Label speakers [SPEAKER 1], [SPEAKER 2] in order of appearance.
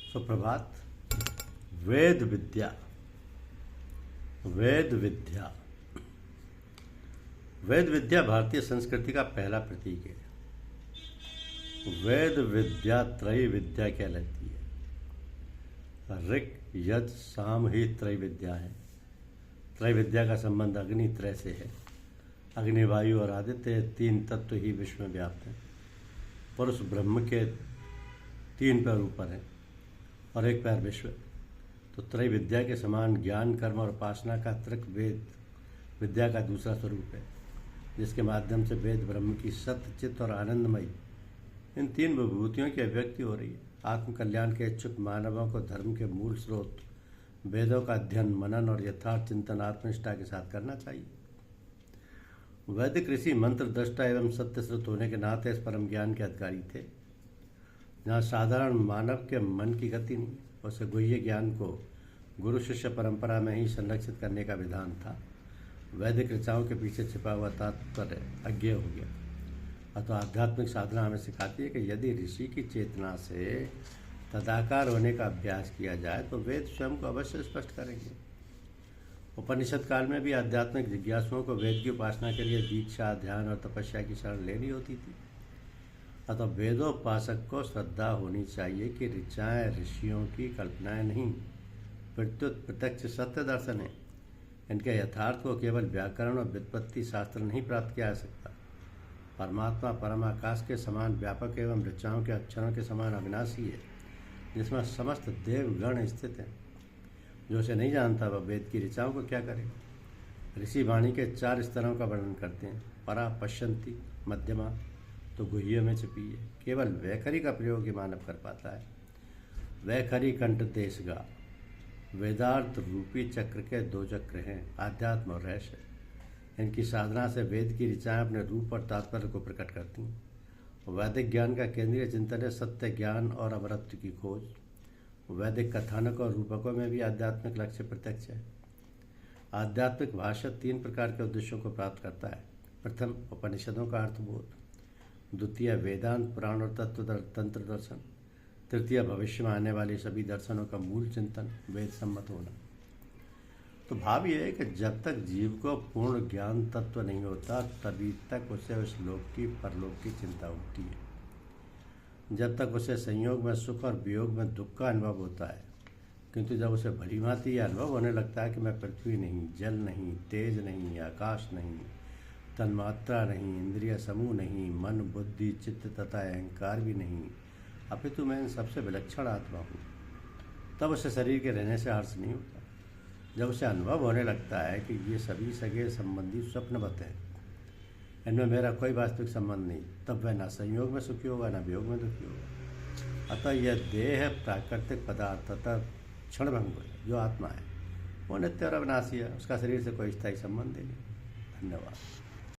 [SPEAKER 1] सुप्रभात। वेद विद्या। वेद विद्या वेद विद्या भारतीय संस्कृति का पहला प्रतीक है। वेद विद्या त्रय विद्या कहलाती है। ऋग यज साम ही त्रय विद्या है। त्रय विद्या का संबंध अग्नि त्रय से है। अग्नि, वायु और आदित्य तीन तत्व ही विश्व में व्याप्त हैं। पुरुष ब्रह्म के तीन पैर ऊपर है और एक पैर विश्व। तो त्रय विद्या के समान ज्ञान, कर्म और उपासना का त्रिक वेद विद्या का दूसरा स्वरूप है, जिसके माध्यम से वेद ब्रह्म की सत्य, चित्त और आनंदमयी इन तीन विभूतियों की अभिव्यक्ति हो रही है। आत्मकल्याण के इच्छुक मानवों को धर्म के मूल स्रोत वेदों का अध्ययन, मनन और यथार्थ चिंतन आत्मनिष्ठा के साथ करना चाहिए। वैदिक ऋषि मंत्र दृष्टा एवं सत्यश्रुत होने के नाते इस परम ज्ञान के अधिकारी थे। जहाँ साधारण मानव के मन की गति नहीं, उसे गुह्य ज्ञान को गुरु शिष्य परंपरा में ही संरक्षित करने का विधान था। वैदिक ऋचाओं के पीछे छिपा हुआ तात्पर्य अज्ञेय हो गया। अतः आध्यात्मिक साधना हमें सिखाती है कि यदि ऋषि की चेतना से तदाकार होने का अभ्यास किया जाए तो वेद स्वयं को अवश्य स्पष्ट करेंगे। उपनिषद काल में भी आध्यात्मिक जिज्ञासुओं को वेद की उपासना के लिए दीक्षा, ध्यान और तपस्या की शरण लेनी होती थी। अतः वेदोपासक को श्रद्धा होनी चाहिए कि ऋचाएँ ऋषियों की कल्पनाएं नहीं, प्रत्युत प्रत्यक्ष सत्य दर्शन है। इनके यथार्थ को केवल व्याकरण और व्युत्पत्ति शास्त्र नहीं प्राप्त किया जा सकता। परमात्मा परम आकाश के समान व्यापक एवं ऋचाओं के अक्षरों के समान अविनाशी है, जिसमें समस्त देवगण स्थित हैं। जो उसे नहीं जानता वह वेद की ऋचाओं को क्या करेगा। ऋषि वाणी के 4 स्तरों का वर्णन करते हैं। परा, पश्यंती, मध्यमा तो गुह्य में छिपी है। केवल वैखरी का प्रयोग ही मानव कर पाता है। वैखरी कंठ देशगा। वेदार्थ रूपी चक्र के 2 चक्र हैं, आध्यात्म और रहस्य। इनकी साधना से वेद की ऋचाएँ अपने रूप और तात्पर्य को प्रकट करती हैं। वैदिक ज्ञान का केंद्रीय चिंतन है सत्य, ज्ञान और अमरत्व की खोज। वैदिक कथानक और रूपकों में भी आध्यात्मिक लक्ष्य प्रत्यक्ष है। आध्यात्मिक भाषा 3 प्रकार के उद्देश्यों को प्राप्त करता है। प्रथम, उपनिषदों का अर्थबोध। द्वितीय, वेदांत, पुराण और तंत्र दर्शन। तृतीय, भविष्य में आने वाले सभी दर्शनों का मूल चिंतन, वेद सम्मत होना। तो भाव यह है कि जब तक जीव को पूर्ण ज्ञान तत्व नहीं होता तभी तक उसे उस लोक की परलोक की चिंता होती है। जब तक उसे संयोग में सुख और वियोग में दुख का अनुभव होता है, किंतु जब उसे भली भांति यह अनुभव होने लगता है कि मैं पृथ्वी नहीं, जल नहीं, तेज नहीं, आकाश नहीं, तन्मात्रा नहीं, इंद्रिय समूह नहीं, मन, बुद्धि, चित्त तथा अहंकार भी नहीं, अपितु मैं इन सबसे विलक्षण आत्मा हूँ, तब उसे शरीर के रहने से हर्ष नहीं होता। जब उसे अनुभव होने लगता है कि ये सभी सगे संबंधी स्वप्नवत हैं, इनमें मेरा कोई वास्तविक संबंध नहीं, तब वह न संयोग में सुखी होगा न वियोग में दुखी होगा। अतः यह देह प्राकृतिक पदार्थ तथा क्षणभंग है। जो आत्मा है वो नित्य और अविनाशी है, उसका शरीर से कोई स्थायी संबंध नहीं। धन्यवाद।